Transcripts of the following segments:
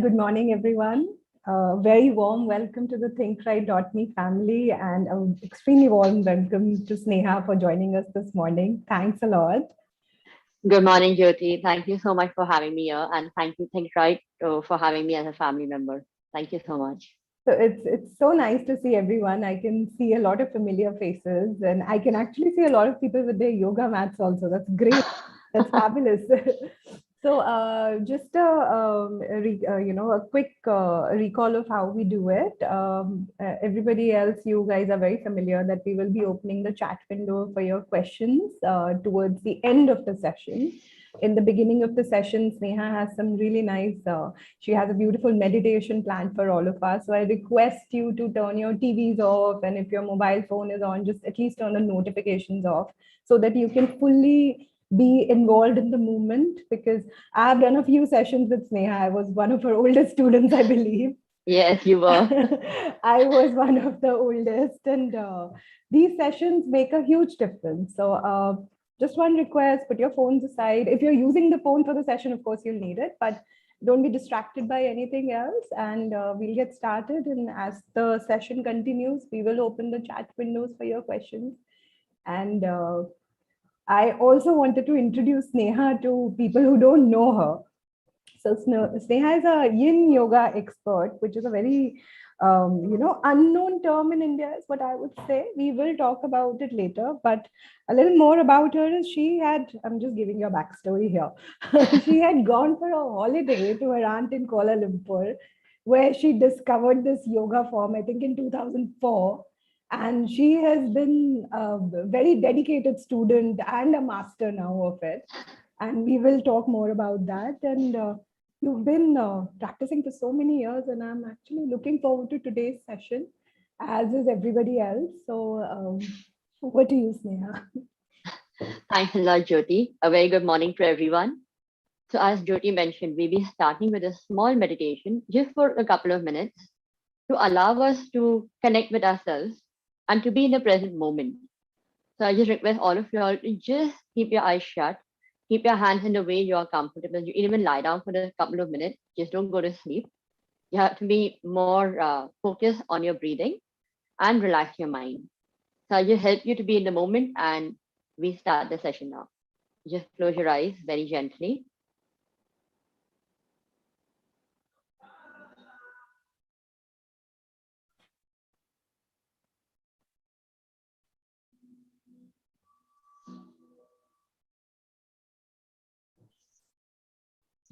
Good morning, everyone. Very warm welcome to the ThinkRight.me family, and an extremely warm welcome to Sneha for joining us this morning. Thanks a lot. Good morning, Jyoti. Thank you so much for having me here, and thank you, Think Right, for having me as a family member. Thank you so much. So it's so nice to see everyone. I can see a lot of familiar faces, and I can actually see a lot of people with their yoga mats also. That's great. That's fabulous. So, just a quick recall of how we do it. Everybody else, you guys are very familiar that we will be opening the chat window for your questions towards the end of the session. In the beginning of the session, Sneha has some really nice. She has a beautiful meditation plan for all of us. So I request you to turn your TVs off, and if your mobile phone is on, just at least turn the notifications off so that you can fully be involved in the movement, because I've done a few sessions with Sneha. I was one of her oldest students, I believe. Yes, you were. I was one of the oldest, and these sessions make a huge difference. So, just one request: put your phones aside. If you're using the phone for the session, of course, you'll need it, but don't be distracted by anything else. And we'll get started. And as the session continues, we will open the chat windows for your questions. And I also wanted to introduce Sneha to people who don't know her. So Sneha is a Yin Yoga expert, which is a very unknown term in India, is what I would say. We will talk about it later, but a little more about her is I'm just giving you a backstory here. She had gone for a holiday to her aunt in Kuala Lumpur, where she discovered this yoga form, I think in 2004. And she has been a very dedicated student and a master now of it. And we will talk more about that. And you've been practicing for so many years, and I'm actually looking forward to today's session, as is everybody else. So, over to you, Sneha. Thanks a lot, Jyoti. A very good morning to everyone. So, as Jyoti mentioned, we'll be starting with a small meditation just for a couple of minutes to allow us to connect with ourselves and to be in the present moment. So, I just request all of you all to just keep your eyes shut, keep your hands in the way you are comfortable. You even lie down for a couple of minutes, just don't go to sleep. You have to be more focused on your breathing and relax your mind. So I just help you to be in the moment, and we start the session now. Just close your eyes very gently.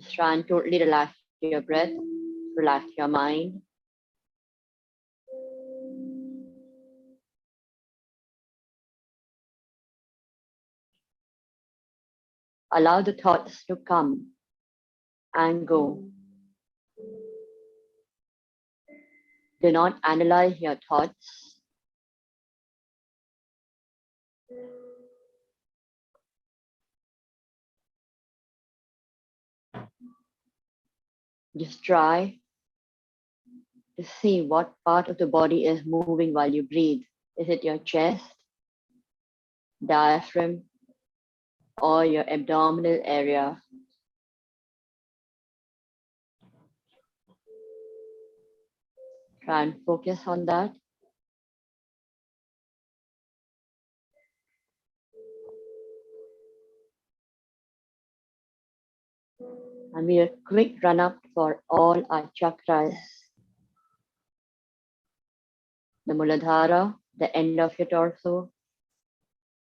Just try and totally relax your breath, relax your mind. Allow the thoughts to come and go. Do not analyze your thoughts. Just try to see what part of the body is moving while you breathe. Is it your chest, diaphragm, or your abdominal area? Try and focus on that. And we a quick run up for all our chakras. The Muladhara, the end of your torso.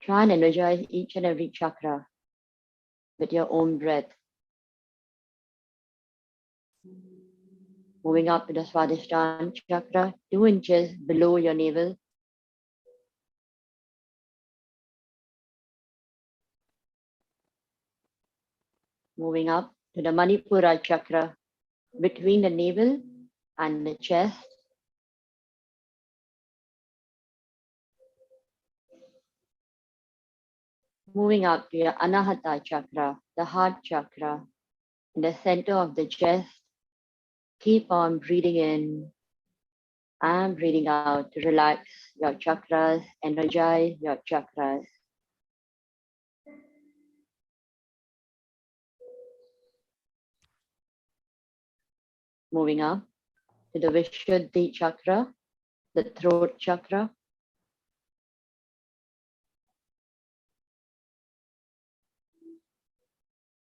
Try and energize each and every chakra with your own breath. Moving up to the Swadhisthana chakra, 2 inches below your navel. Moving up to the Manipura chakra, between the navel and the chest. Moving up to your Anahata chakra, the heart chakra, in the center of the chest. Keep on breathing in and breathing out to relax your chakras, energize your chakras. moving up to the Vishuddhi chakra, the throat chakra.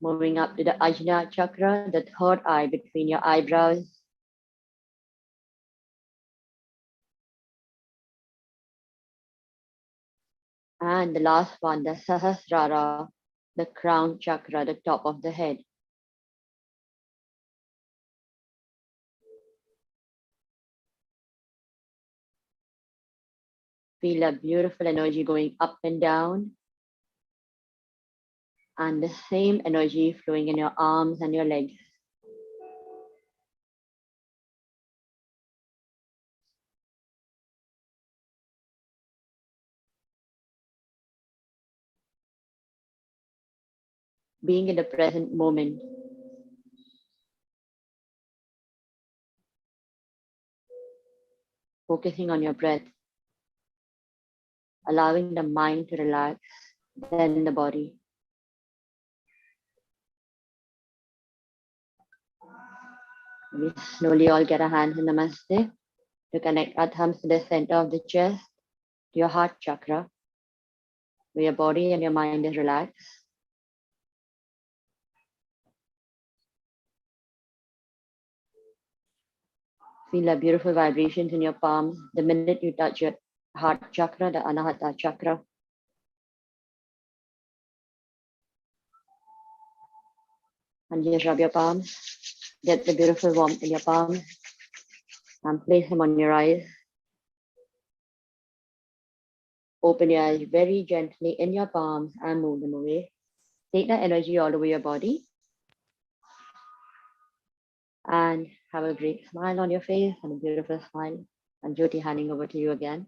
Moving up to the Ajna chakra, the third eye between your eyebrows. And the last one, the Sahasrara, the crown chakra, the top of the head. Feel a beautiful energy going up and down, and the same energy flowing in your arms and your legs. Being in the present moment. Focusing on your breath, allowing the mind to relax, then the body. We slowly all get our hands in Namaste to connect our thumbs to the center of the chest, to your heart chakra, where your body and your mind is relaxed. Feel the beautiful vibrations in your palms the minute you touch your heart chakra, the Anahata chakra. And just rub your palms. Get the beautiful warmth in your palms and place them on your eyes. Open your eyes very gently in your palms and move them away. Take that energy all over your body and have a great smile on your face and a beautiful smile. And Jyoti, handing over to you again.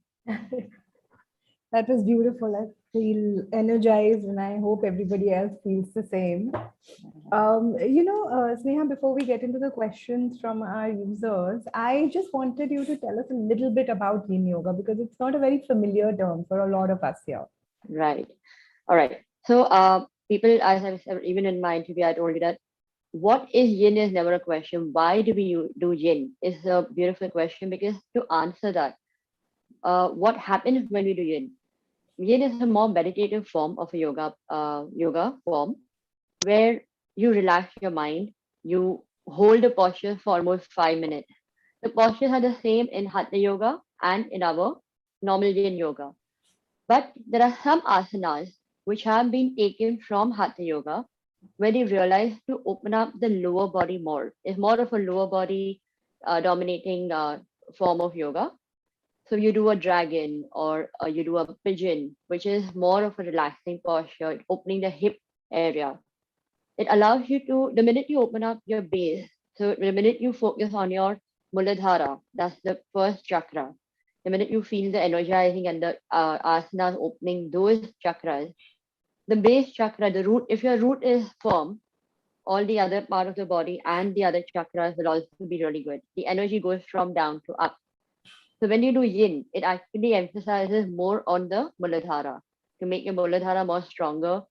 That was beautiful. I feel energized, and I hope everybody else feels the same. Sneha, before we get into the questions from our users, I just wanted you to tell us a little bit about Yin Yoga because it's not a very familiar term for a lot of us here. Right. All right. So, people, as I said, even in my interview, I told you that what is yin is never a question. Why do we do yin? Is a beautiful question because to answer that, what happens when we do yin? Yin is a more meditative form of a yoga form where you relax your mind. You hold a posture for almost 5 minutes. The postures are the same in Hatha Yoga and in our normal Yin Yoga. But there are some asanas which have been taken from Hatha Yoga where they realize to open up the lower body more. It's more of a lower body dominating form of yoga. So you do a dragon or you do a pigeon, which is more of a relaxing posture, opening the hip area. It allows you to, the minute you open up your base, so the minute you focus on your Muladhara, that's the first chakra, the minute you feel the energizing and the asanas opening those chakras, the base chakra, the root, if your root is firm, all the other part of the body and the other chakras will also be really good. The energy goes from down to up. So when you do yin, it actually emphasizes more on the Muladhara to make your Muladhara more stronger,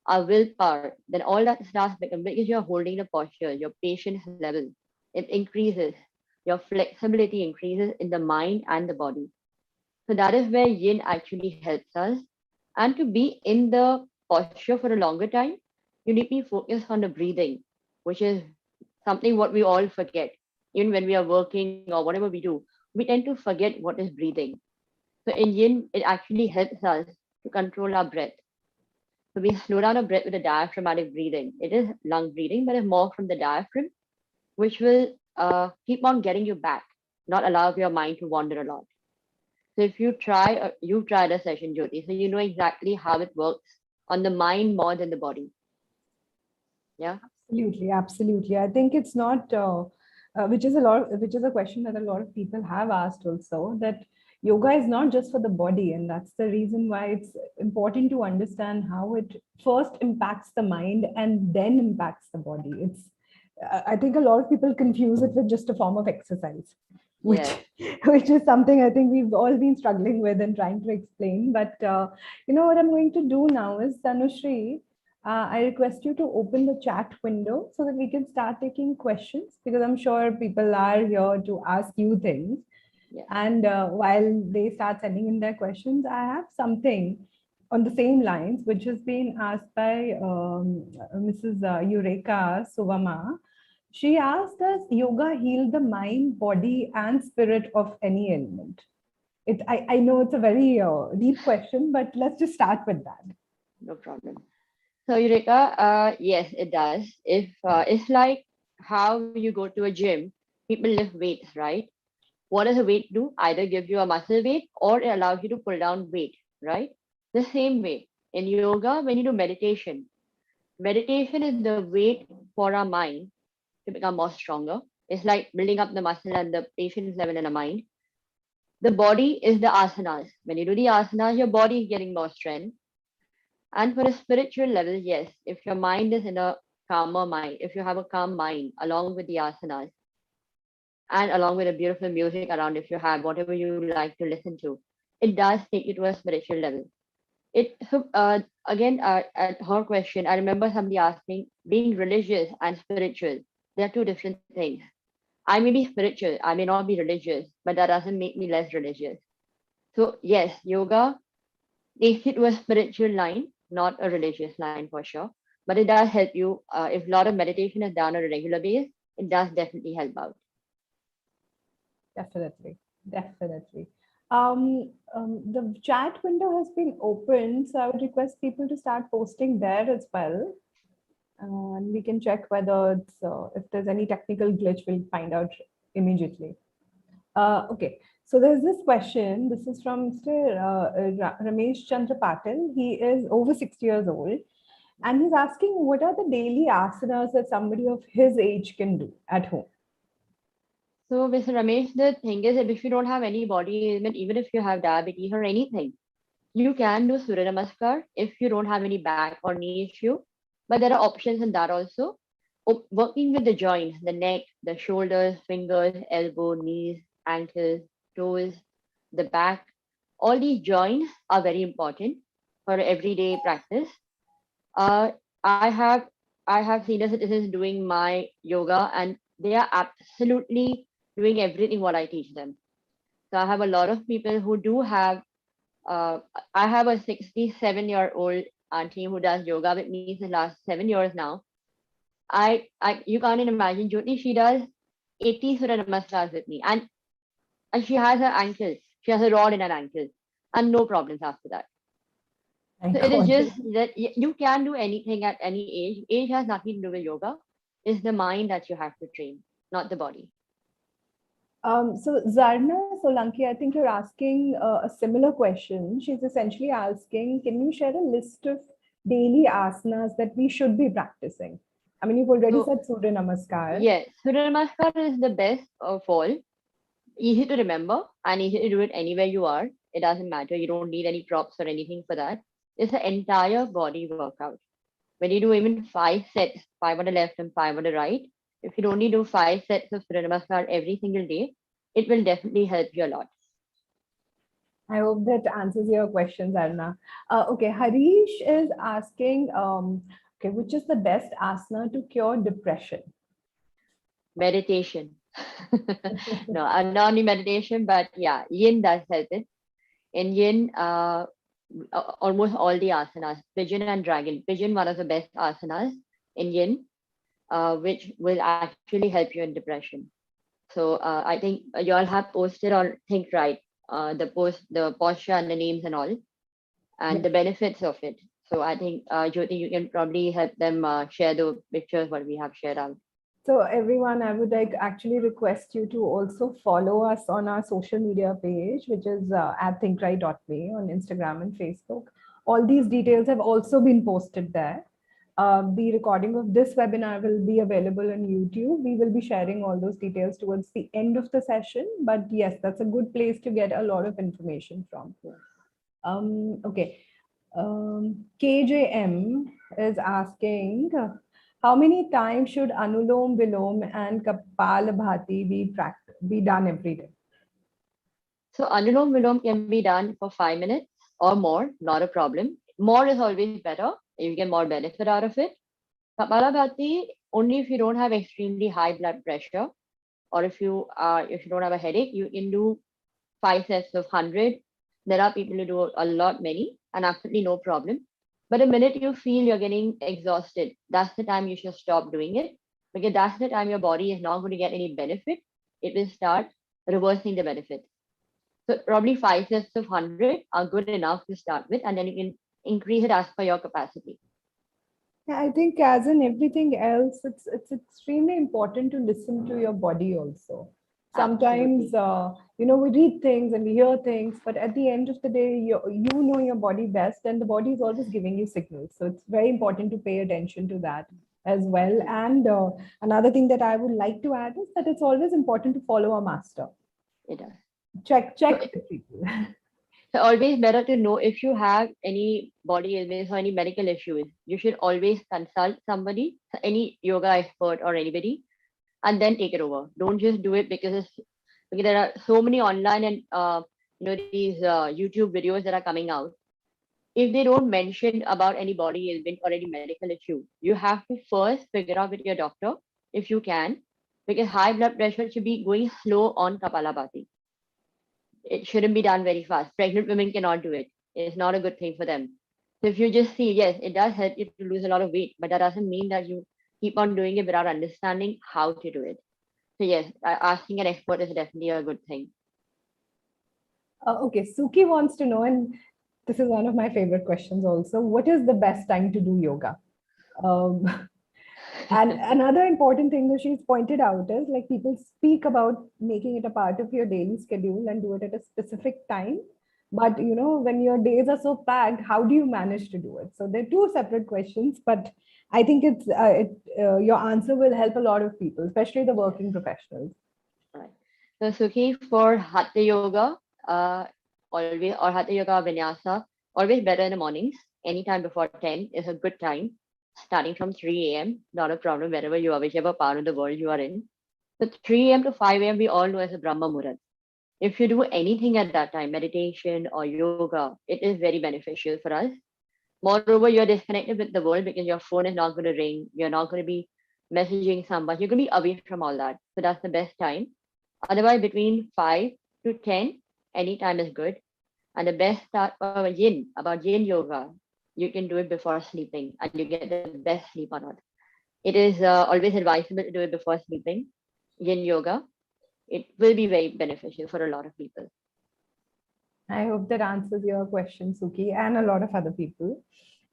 our willpower, then all that starts becoming because you're holding the posture, your patience level, it increases, your flexibility increases in the mind and the body. So that is where yin actually helps us. And to be in the posture for a longer time, you need to be focused on the breathing, which is something what we all forget. Even when we are working or whatever we do, we tend to forget what is breathing. So in yin, it actually helps us to control our breath. So we slow down our breath with a diaphragmatic breathing. It is lung breathing, but it's more from the diaphragm, which will keep on getting you back, not allow your mind to wander a lot. So if you've tried a session, Jyoti, so you know exactly how it works on the mind more than the body. Yeah. Absolutely, absolutely. I think it's not, which is a question that a lot of people have asked also, that yoga is not just for the body, and that's the reason why it's important to understand how it first impacts the mind and then impacts the body. I think a lot of people confuse it with just a form of exercise, which Yes. which is something I think we've all been struggling with and trying to explain. But what I'm going to do now is, Tanushri, I request you to open the chat window so that we can start taking questions, because I'm sure people are here to ask you things. Yeah. And while they start sending in their questions, I have something on the same lines, which has been asked by Mrs. Eureka Suvama. She asked, does yoga heal the mind, body, and spirit of any ailment? I know it's a very deep question, but let's just start with that. No problem. So Eureka, yes, it does. If it's like how you go to a gym, people lift weights, right? What does a weight do? Either give you a muscle weight or it allows you to pull down weight, right? The same way in yoga, when you do meditation, meditation is the weight for our mind to become more stronger. It's like building up the muscle and the patience level in the mind. The body is the asanas. When you do the asanas, your body is getting more strength. And for a spiritual level, yes, if your mind is in a calmer mind, if you have a calm mind along with the asanas and along with a beautiful music around, if you have whatever you like to listen to, it does take you to a spiritual level. Again, at her question, I remember somebody asking, being religious and spiritual, they are two different things. I may be spiritual, I may not be religious, but that doesn't make me less religious. So yes, yoga takes it to a spiritual line, not a religious line for sure. But it does help you. If a lot of meditation is done on a regular basis, it does definitely help out. Definitely, definitely. The chat window has been opened, so I would request people to start posting there as well. And we can check whether it's, if there's any technical glitch, we'll find out immediately. Okay, so there's this question. This is from Mr. Ramesh Chandra Patil. He is over 60 years old, and he's asking, what are the daily asanas that somebody of his age can do at home? So, Mr. Ramesh, the thing is that if you don't have any body ailment, even if you have diabetes or anything, you can do Surya Namaskar if you don't have any back or knee issue. But there are options in that also. Working with the joints, the neck, the shoulders, fingers, elbow, knees, ankles, toes, the back, all these joints are very important for everyday practice. Uh, I have I have senior citizens doing my yoga and they are absolutely doing everything what I teach them. So I have a lot of people who do have uh, I have a 67-year-old auntie who does yoga with me since last 7 years now. You can't even imagine, Jyoti, she does 80 Surya Namaskars with me, and she has her ankle, she has a rod in her ankle, and no problems after that. My So it is God. just that you can do anything at any age. Age has nothing to do with yoga. It's the mind that you have to train, not the body. So Zarna Solanki, I think you're asking a similar question. She's essentially asking, can you share a list of daily asanas that we should be practicing? I mean, you've already So said Surya Namaskar. yes, Surya Namaskar is the best of all. Easy to remember and easy to do it anywhere you are. It doesn't matter. You don't need any props or anything for that. It's an entire body workout. When you do even 5 sets, five on the left and five on the right, if you only do 5 sets of Surya Namaskar every single day, it will definitely help you a lot. I hope that answers your question, Zarna. Okay, Harish is asking, okay, which is the best asana to cure depression? Meditation. No, not only meditation, but yeah, Yin does help it. In Yin, almost all the asanas, pigeon and dragon. Pigeon, one of the best asanas in Yin, which will actually help you in depression. So I think you all have posted or think right the posture and the names and all, and Yeah. the benefits of it. So I think Jyoti, you can probably help them share the pictures what we have shared out. So everyone, I would like actually request you to also follow us on our social media page, which is at thinkright.way on Instagram and Facebook. All these details have also been posted there. The recording of this webinar will be available on YouTube. We will be sharing all those details towards the end of the session. But yes, that's a good place to get a lot of information from. Yes. Okay. KJM is asking, how many times should Anulom Vilom and Kapalabhati be done every day? So Anulom Vilom can be done for 5 minutes or more, not a problem. More is always better. you get more benefit out of it. Kapalabhati, only if you don't have extremely high blood pressure, or if you don't have a headache, you can do 5 sets of 100. There are people who do a lot many and absolutely no problem. But the minute you feel you're getting exhausted, that's the time you should stop doing it, because that's the time your body is not going to get any benefit. It will start reversing the benefit. So probably 5 sets of 100 are good enough to start with, and then you can increase it as per your capacity. Yeah, I think as in everything else, it's extremely important to listen to your body also. Sometimes, Absolutely. we read things and we hear things, but at the end of the day, you know your body best, and the body is always giving you signals. So it's very important to pay attention to that as well. And another thing that I would like to add is that it's always important to follow a master. It does. So Check with people. So always better to know if you have any body illness or any medical issues. You should always consult somebody, any yoga expert or anybody, and then take it over. Don't just do it because there are so many online and these YouTube videos that are coming out. If they don't mention about any body ailment or any medical issue, you have to first figure out with your doctor if you can, because high blood pressure should be going slow on Kapalabhati. It shouldn't be done very fast. Pregnant women cannot do it. It's not a good thing for them. So if you just see, yes, it does help you to lose a lot of weight, but that doesn't mean that you keep on doing it without understanding how to do it. So yes, asking an expert is definitely a good thing. Okay, Suki wants to know, and this is one of my favorite questions also. What is the best time to do yoga? Um, and another important thing that she's pointed out is like people speak about making it a part of your daily schedule and do it at a specific time. But when your days are so packed, how do you manage to do it? So they're two separate questions, but I think your answer will help a lot of people, especially the Yes. working professionals. Right. So Suki, for Hatha Yoga, always or Hatha Yoga Vinyasa, always better in the mornings. Anytime before 10 is a good time. Starting from 3 a.m., not a problem wherever you are, whichever part of the world you are in. So 3 a.m. to 5 a.m. we all know as a Brahma Muhurat. If you do anything at that time, meditation or yoga, it is very beneficial for us. Moreover, you're disconnected with the world because your phone is not going to ring. You're not going to be messaging somebody. You're going to be away from all that. So that's the best time. Otherwise, between 5 to 10, any time is good. And the best start for about yin yoga, you can do it before sleeping and you get the best sleep on it. It is always advisable to do it before sleeping, yin yoga. It will be very beneficial for a lot of people. I hope that answers your question, Suki, and a lot of other people.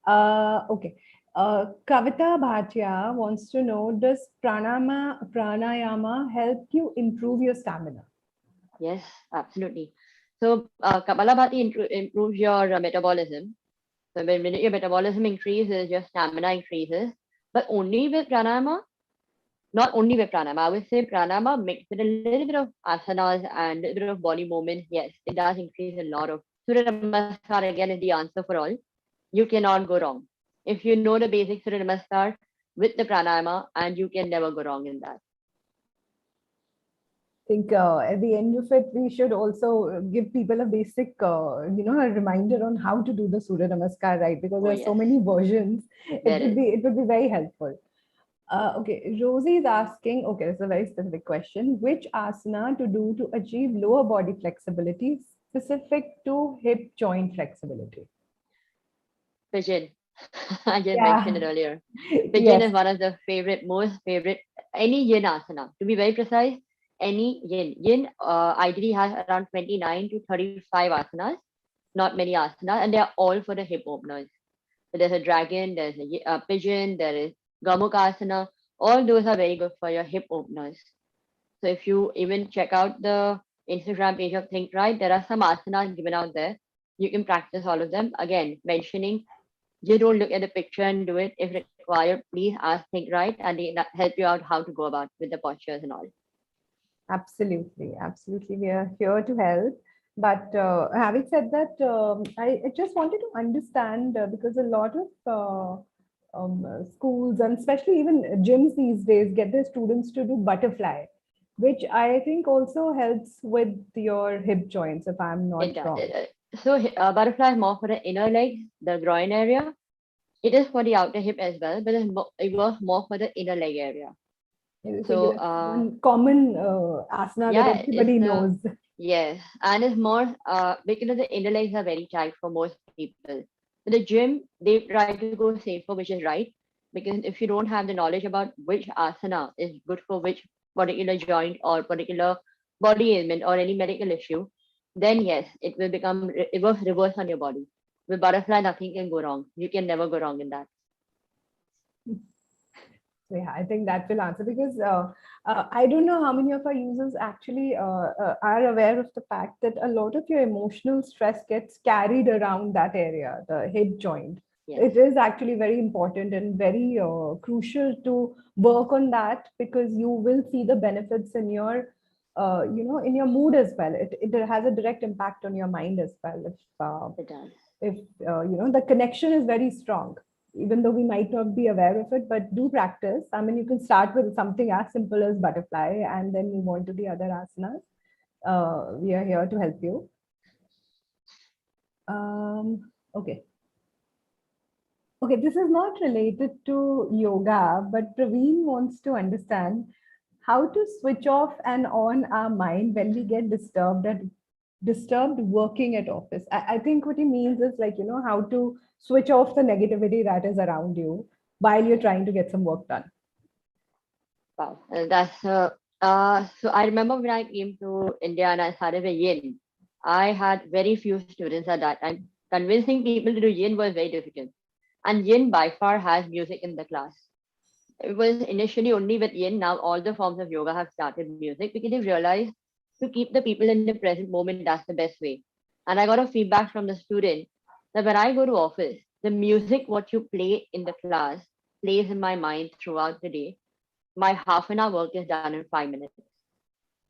Okay. Kavita Bhatia wants to know, does pranayama help you improve your stamina? Yes, absolutely. So Kapalabhati improves your metabolism. So when your metabolism increases, your stamina increases. But only with pranayama, not only with pranayama, I would say pranayama mixed with a little bit of asanas and a little bit of body movement. Yes, it does increase a lot of. Surya Namaskar again is the answer for all. You cannot go wrong. If you know the basic Surya Namaskar with the pranayama, and you can never go wrong in that. I think at the end of it, we should also give people a basic, a reminder on how to do the Surya Namaskar, right? Because Oh there are so yes, many versions. there is. It would be very helpful. Okay, Rosie is asking, okay, it's a very specific question. Which asana to do to achieve lower body flexibility specific to hip joint flexibility? Pigeon. I just mentioned it Yeah, earlier. Pigeon yes. is one of the most favorite, any yin asana. To be very precise, any yin. Yin ideally has around 29 to 35 asanas, not many asanas, and they are all for the hip openers. So there's a dragon, there's a pigeon, there is Gamukasana. All those are very good for your hip openers. So if you even check out the Instagram page of Think Right, there are some asanas given out there. You can practice all of them. Again, mentioning just don't look at the picture and do it. If required, please ask Think Right and they help you out how to go about with the postures and all. Absolutely, absolutely. We are here to help. But having said that, I just wanted to understand because a lot of schools and especially even gyms these days get their students to do butterfly, which I think also helps with your hip joints, if I'm It not does. wrong. So butterfly is more for the inner legs, the groin area. It is for the outer hip as well, but it works more for the inner leg area. I think So, that's one common asana that yeah, it's everybody knows. yes, and it's more because the inner legs are very tight for most people. In the gym, they try to go safer, which is right, because if you don't have the knowledge about which asana is good for which particular joint or particular body ailment or any medical issue, then yes, it works reverse on your body. With butterfly, nothing can go wrong. You can never go wrong in that. So yeah, I think that will answer because I don't know how many of our users actually are aware of the fact that a lot of your emotional stress gets carried around that area, the hip joint. Yes, It is actually very important and very crucial to work on that because you will see the benefits in your, in your mood as well. It has a direct impact on your mind as well. it does. If the connection is very strong, even though we might not be aware of it, but do practice. I mean, you can start with something as simple as butterfly and then move on to the other asanas. We are here to help you. Okay. Okay, this is not related to yoga, but Praveen wants to understand how to switch off and on our mind when we get disturbed working at office. I think what he means is like, how to switch off the negativity that is around you while you're trying to get some work done. Wow, so I remember when I came to India and I started with Yin, I had very few students at that time. Convincing people to do Yin was very difficult. And Yin by far has music in the class. It was initially only with Yin, now all the forms of yoga have started music because they've realized to keep the people in the present moment, that's the best way. And I got a feedback from the student that when I go to office, the music what you play in the class plays in my mind throughout the day. My half an hour work is done in 5 minutes.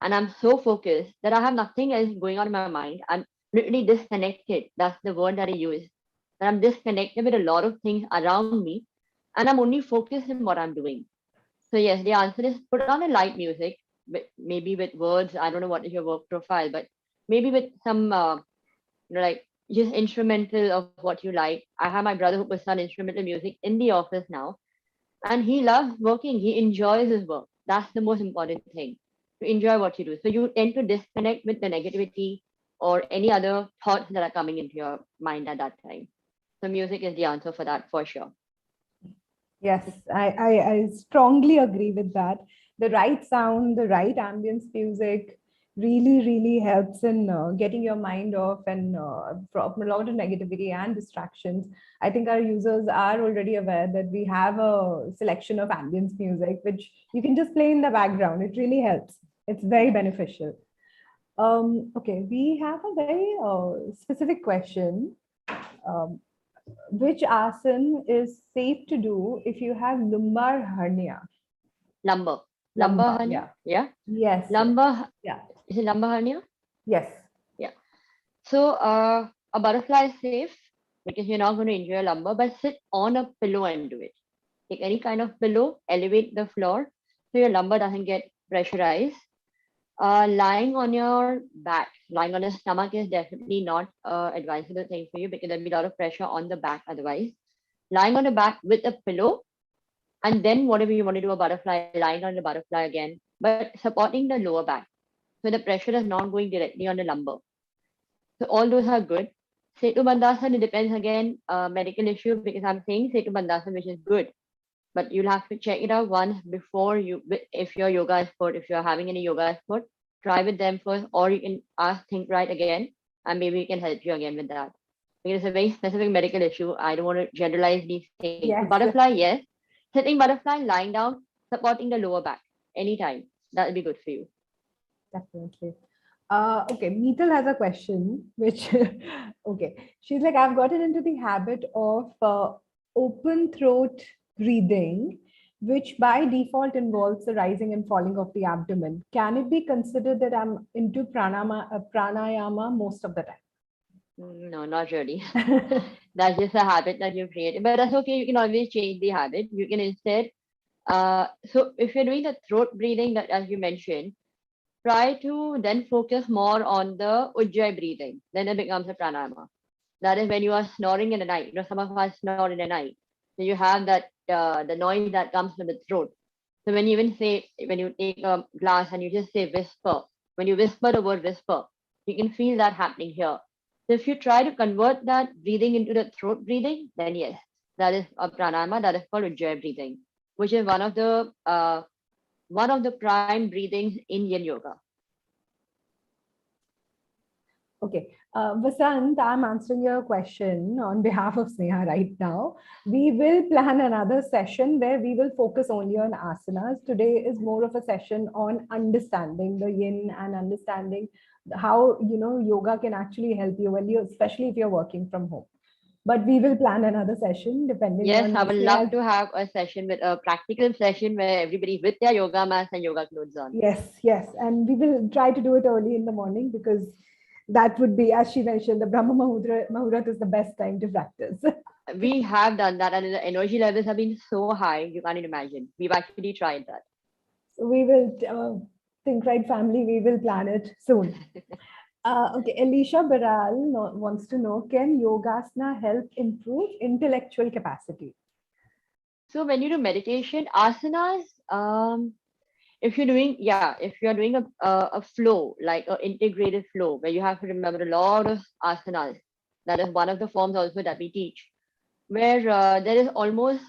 And I'm so focused that I have nothing else going on in my mind. I'm literally disconnected. That's the word that I use. That I'm disconnected with a lot of things around me and I'm only focused in what I'm doing. So yes, the answer is put on a light music, maybe with words. I don't know what is your work profile, but maybe with some like just instrumental of what you like. I have my brother who puts on instrumental music in the office now, and he loves working. He enjoys his work. That's the most important thing, to enjoy what you do. So you tend to disconnect with the negativity or any other thoughts that are coming into your mind at that time. So music is the answer for that for sure. Yes, I strongly agree with that. The right sound, the right ambience music really, really helps in getting your mind off and from a lot of negativity and distractions. I think our users are already aware that we have a selection of ambience music, which you can just play in the background. It really helps. It's very Yes. beneficial. Okay, we have a very specific question. Um, which asan is safe to do if you have lumbar hernia? Lumbar. Lumbar Lumbar, hernia? yeah. Yeah. Yes, yes. Lumbar, Yeah. is it lumbar hernia? Yes. Yeah. So a butterfly is safe because you're not going to injure your lumbar, but sit on a pillow and do it. Take any kind of pillow, elevate the floor so your lumbar doesn't get pressurized. Lying on your back, lying on your stomach is definitely not advisable thing for you because there'll be a lot of pressure on the back otherwise. Lying on the back with a pillow, and then whatever you want to do a butterfly, lying on the butterfly again, but supporting the lower back. So the pressure is not going directly on the lumbar. So all those are good. Setu Bandhasan, it depends again, medical issue because I'm saying Setu Bandhasan, which is good. But you'll have to check it out once before if you're yoga expert, if you're having any yoga expert, try with them first, or you can ask Think Right again, and maybe we can help you again with that. Because it's a very specific medical issue. I don't want to generalize these things. So Yes, butterfly, yes. Sitting butterfly, lying down, supporting the lower back anytime. That'll be good for you. definitely. Okay, Meetal has a question, which, okay. She's like, I've gotten into the habit of open throat breathing, which by default involves the rising and falling of the abdomen. Can it be considered that I'm into pranayama most of the No, not really. time? That's just a habit that you've created. But that's okay. You can always change the habit. You can instead, so if you're doing the throat breathing that as you mentioned, try to then focus more on the ujjayi breathing. Then it becomes a pranayama. That is when you are snoring in the night. Some of us snore in the night. So you have that the noise that comes from the throat. So when you even say, when you take a glass and you just say whisper, when you whisper the word whisper, you can feel that happening here. So if you try to convert that breathing into the throat breathing, then yes, that is a pranayama, that is called Ujjayi breathing, which is one of the prime breathings in Yin Yoga. Okay. Vasant, I'm answering your question on behalf of Sneha right now. We will plan another session where we will focus only on asanas. Today is more of a session on understanding the yin and understanding how yoga can actually help you when you, especially if you're working from home. But we will plan another session depending Yes, on I would love Sneha's. to have a session with a practical session where everybody with their yoga mats and yoga clothes on. Yes, yes. And we will try to do it early in the morning because that would be, as she mentioned, the Brahma Muhurat is the best time to practice. We have done that, and the energy levels have been so high, you can't even imagine. We've actually tried that. So we will think right family, we will plan it soon. Okay, Alicia Baral wants to know, can yogasana help improve intellectual capacity? So when you do meditation, asanas, if you're doing, if you're doing a flow, like an integrated flow, where you have to remember a lot of asanas, that is one of the forms also that we teach, where there is almost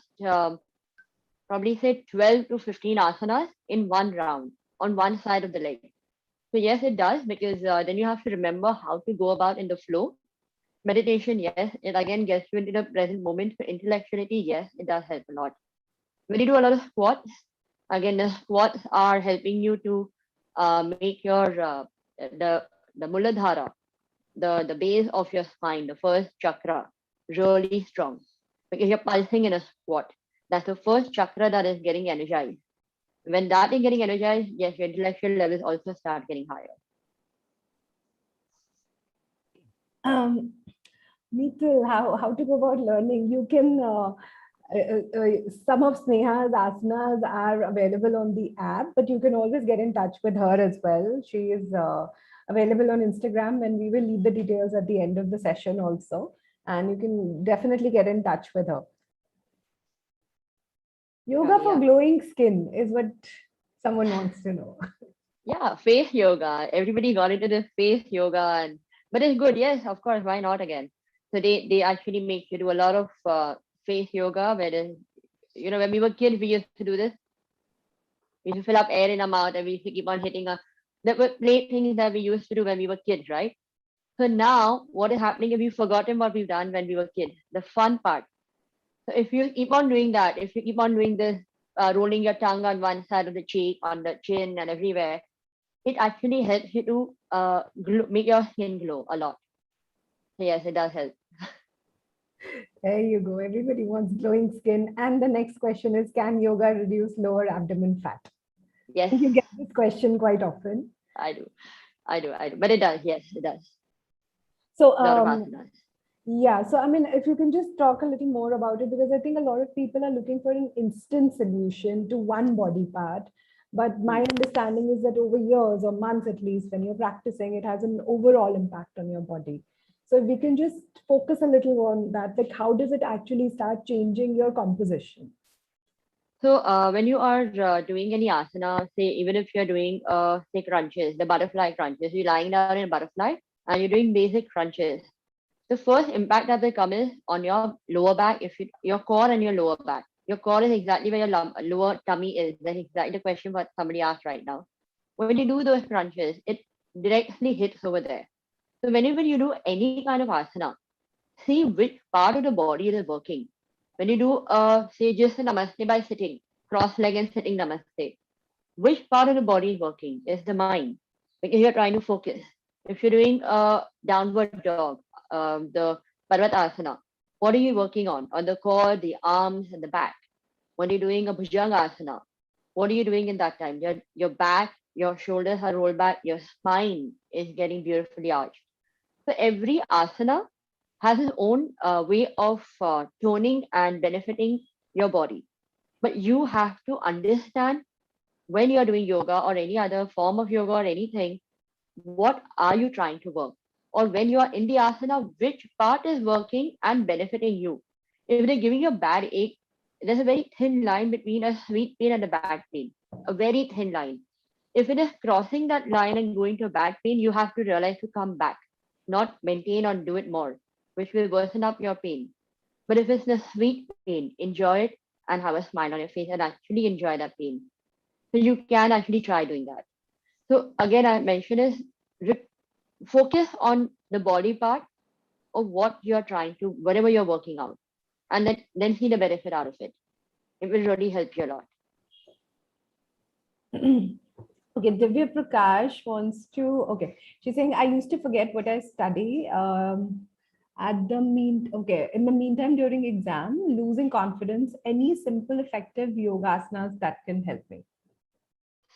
probably say 12 to 15 asanas in one round on one side of the leg. So yes, it does, because then you have to remember how to go about in the flow. Meditation, yes, it again gets you into the present moment. For intellectuality, yes, it does help a lot. When you do a lot of squats, again, the squats are helping you to make your the muladhara, the base of your spine, the first chakra, really strong, because you're pulsing in a squat. That's the first chakra that is getting energized. When that is getting energized, yes, your intellectual levels also start getting higher. Um, Neetal, how to go about learning? You can, some of Sneha's asanas are available on the app, but you can always get in touch with her as well. She is available on Instagram, and we will leave the details at the end of the session also. And you can definitely get in touch with her. Yoga Surely, for yeah. glowing skin is what someone wants to know. Yeah, face yoga. Everybody got into this face yoga, and but it's good. Yes, of course. Why not again? So they actually make you do a lot of face yoga. Whereas when we were kids, we used to do this. We used to fill up air in our mouth, and we used to keep on hitting a. That were play things that we used to do when we were kids, right? So now, what is happening if we've forgotten what we've done when we were kids? The fun part. So if you keep on doing that, if you keep on doing this, rolling your tongue on one side of the cheek, on the chin, and everywhere, it actually helps you to make your skin glow a lot. So yes, it does help. There you go. Everybody wants glowing skin. And the next question is, can yoga reduce lower abdomen fat? Yes, You get this question quite often. I do. I do. But it does. Yes, it does. So, A lot of asanas. yeah. So, I mean, if you can just talk a little more about it, because I think a lot of people are looking for an instant solution to one body part. But my understanding is that over years or months at least, when you're practicing, it has an overall impact on your body. So, if we can just focus a little on that, like how does it actually start changing your composition? So when you are doing any asana, say even if you're doing say crunches, the butterfly crunches, you're lying down in a butterfly and you're doing basic crunches. The first impact that will come is on your lower back, if your core and your lower back. Your core is exactly where your lower tummy is. That's exactly the question what somebody asked right now. When you do those crunches, it directly hits over there. So whenever you do any kind of asana, see which part of the body it is working. When you do say just a namaste by sitting, cross leg and sitting namaste, which part of the body is working is the mind, because you're trying to focus. If you're doing a downward dog, the Parvatasana, what are you working on the core, the arms, and the back? When you're doing a Bhujangasana, what are you doing in that time? Your back, your shoulders are rolled back, your spine is getting beautifully arched. So every asana has its own way of toning and benefiting your body. But you have to understand when you're doing yoga or any other form of yoga or anything, what are you trying to work? Or when you are in the asana, which part is working and benefiting you? If they're giving you a bad ache, there's a very thin line between a sweet pain and a back pain, a very thin line. If it is crossing that line and going to a back pain, you have to realize to come back, not maintain or do it more, which will worsen up your pain. But if it's a sweet pain, enjoy it and have a smile on your face and actually enjoy that pain. So you can actually try doing that. So again, I mentioned is focus on the body part of what you're trying to, whatever you're working out, and then see the benefit out of it. It will really help you a lot. Okay, Divya Prakash wants to. Okay, she's saying, I used to forget what I study. In the meantime, during exam, losing confidence, any simple, effective yoga asanas that can help me.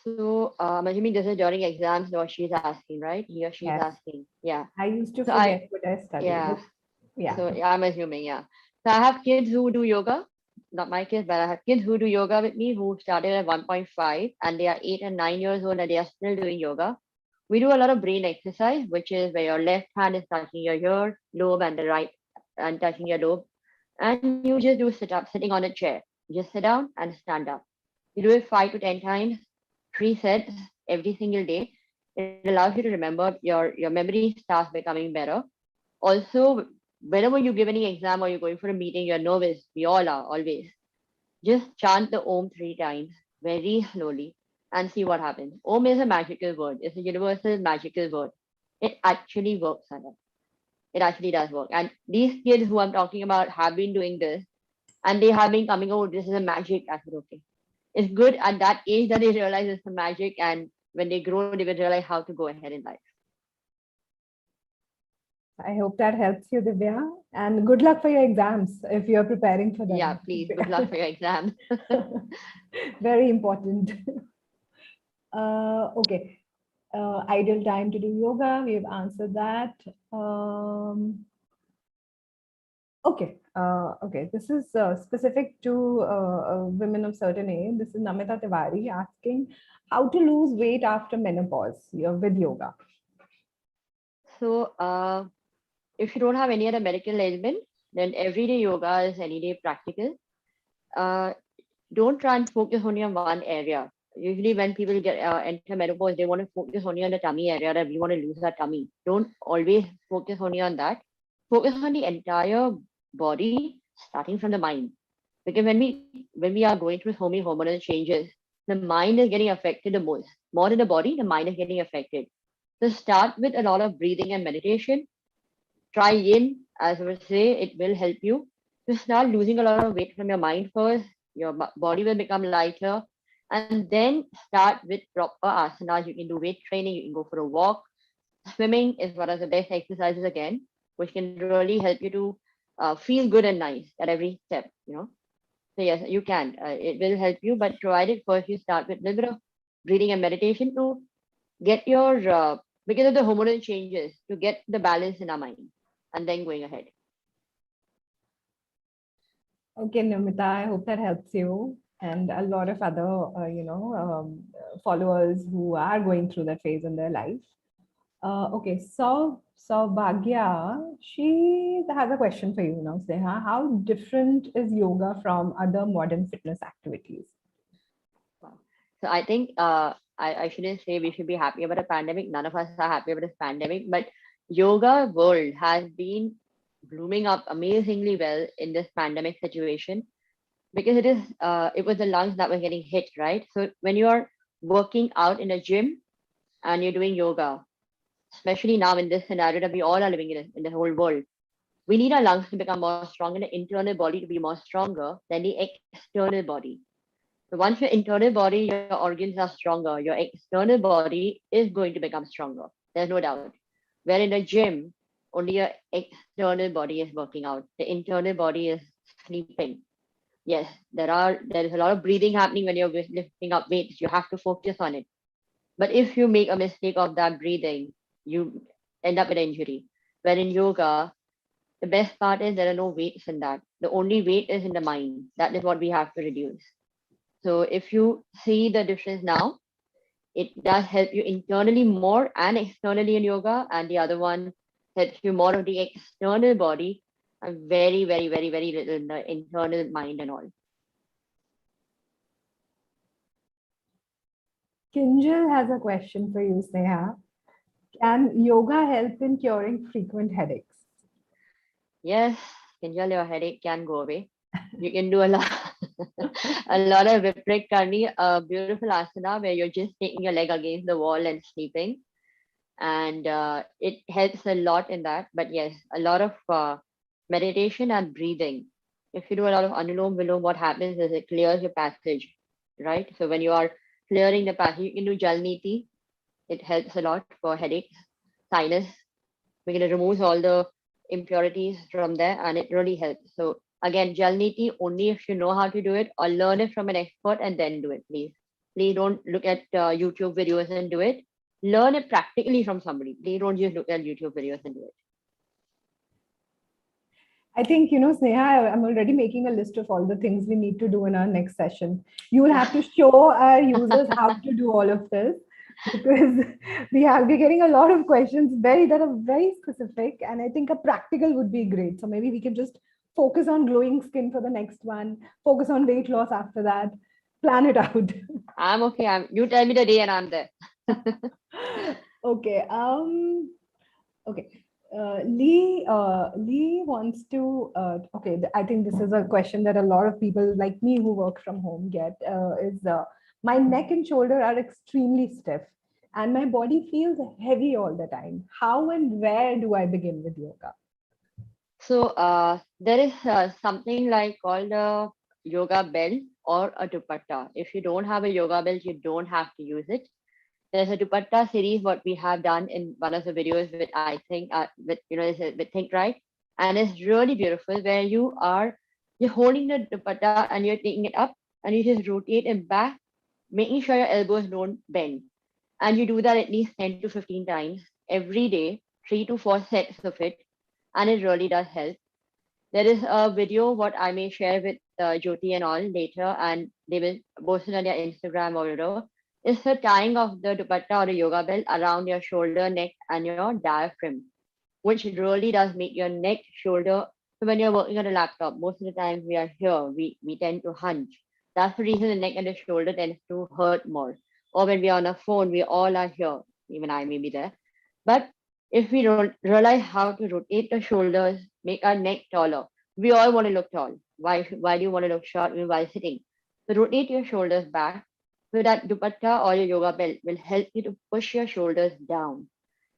So I'm assuming this is during exams, what she's asking, right? He or she's Yes, asking. Yeah. I used to So forget what I studied. yeah. Yeah. So yeah, I'm assuming, yeah. So I have kids who do yoga, not my kids, but I have kids who do yoga with me who started at 1.5 and they are 8 and 9 years old and they are still doing yoga. We do a lot of brain exercise, which is where your left hand is touching your ear lobe and the right and touching your lobe. And you just do sit up, sitting on a chair. Just sit down and stand up. You do it 5 to 10 times, 3 sets every single day. It allows you to remember your memory starts becoming better. Also, whenever you give any exam or you're going for a meeting, you're nervous. We all are always. Just chant the Om 3 times very slowly and see what happens. Om is a magical word. It's a universal magical word. It actually works on it. It actually does work. And these kids who I'm talking about have been doing this and they have been coming, oh, this is a magic. I said, okay. It's good at that age that they realize it's a magic. And when they grow, they will realize how to go ahead in life. I hope that helps you, Divya. And good luck for your exams if you're preparing for Yeah, them. please. Good luck for your exam. Very important. Okay. Ideal time to do yoga. We've answered that. Okay. Okay. This is specific to women of certain age. This is Namita Tiwari asking how to lose weight after menopause with yoga. So, if you don't have any other medical ailment, then everyday yoga is any day practical. Uh, don't try and focus only on one area. Usually, when people get enter menopause, they want to focus only on the tummy area that we want to lose our tummy. Don't always focus only on that. Focus on the entire body, starting from the mind. Because when we are going through so many hormonal changes, the mind is getting affected the most. More than the body, the mind is getting affected. So start with a lot of breathing and meditation. Try yin, as I would say, it will help you to start losing a lot of weight from your mind first. Your body will become lighter, and then start with proper asanas. You can do weight training, you can go for a walk. Swimming is one of the best exercises again, which can really help you to feel good and nice at every step. So yes, you can. It will help you, but provided first you start with a little bit of breathing and meditation to get your because of the hormonal changes to get the balance in our mind and then going ahead. Okay, Namita, I hope that helps you and a lot of other, followers who are going through that phase in their life. Okay, so Bhagya, she has a question for you now, Sneha. How different is yoga from other modern fitness activities? Wow. So I think I shouldn't say we should be happy about a pandemic. None of us are happy about this pandemic, but yoga world has been blooming up amazingly well in this pandemic situation because it was the lungs that were getting hit, right? So when you're working out in a gym and you're doing yoga, especially now in this scenario that we all are living in the whole world, we need our lungs to become more strong and the internal body to be more stronger than the external body. So once your internal body, your organs are stronger, your external body is going to become stronger. There's no doubt. Where in a gym, only your external body is working out. The internal body is sleeping. Yes, there is a lot of breathing happening when you're lifting up weights. You have to focus on it. But if you make a mistake of that breathing, you end up with injury. Where in yoga, the best part is there are no weights in that. The only weight is in the mind. That is what we have to reduce. So if you see the difference now, it does help you internally more and externally in yoga, and the other one helps you more of the external body and very, very, very, very little in the internal mind and all. Kinjal has a question for you, Sneha. Can yoga help in curing frequent headaches? Yes, Kinjal, your headache can go away. You can do a lot, a lot of Viprit Karni, a beautiful asana where you're just taking your leg against the wall and sleeping. And it helps a lot in that. But yes, a lot of meditation and breathing. If you do a lot of anulom vilom, what happens is it clears your passage, right? So when you are clearing the passage, you can do jalniti. It helps a lot for headaches, sinus. We're going to remove all the impurities from there, and it really helps. So again, jalniti only if you know how to do it, or learn it from an expert and then do it, please. Please don't look at YouTube videos and do it. Learn it practically from somebody. Please don't just look at YouTube videos and do it. I think, Sneha, I'm already making a list of all the things we need to do in our next session. You will have to show our users how to do all of this because we're getting a lot of questions that are very specific. And I think a practical would be great. So maybe we can just focus on glowing skin for the next one, focus on weight loss after that, plan it out. I'm okay. You tell me the day and I'm there. Okay. Okay. Lee wants to. Okay, I think this is a question that a lot of people like me who work from home get. Is My neck and shoulder are extremely stiff, and my body feels heavy all the time. How and where do I begin with yoga? So there is something like called a yoga belt or a dupatta. If you don't have a yoga belt, you don't have to use it. There's a dupatta series what we have done in one of the videos with I think with with Think Right, and it's really beautiful where you're holding the dupatta and you're taking it up and you just rotate it back, making sure your elbows don't bend, and you do that at least 10 to 15 times every day, 3 to 4 sets of it, and it really does help. There is a video what I may share with Jyoti and all later, and they will post it on their Instagram or whatever. It's the tying of the dupatta or the yoga belt around your shoulder, neck, and your diaphragm, which really does make your neck, shoulder. So when you're working on a laptop, most of the time we are here, we tend to hunch. That's the reason the neck and the shoulder tends to hurt more. Or when we are on a phone, we all are here. Even I may be there. But if we don't realize how to rotate the shoulders, make our neck taller, we all want to look tall. Why do you want to look short while sitting? So rotate your shoulders back. So that dupatta or your yoga belt will help you to push your shoulders down,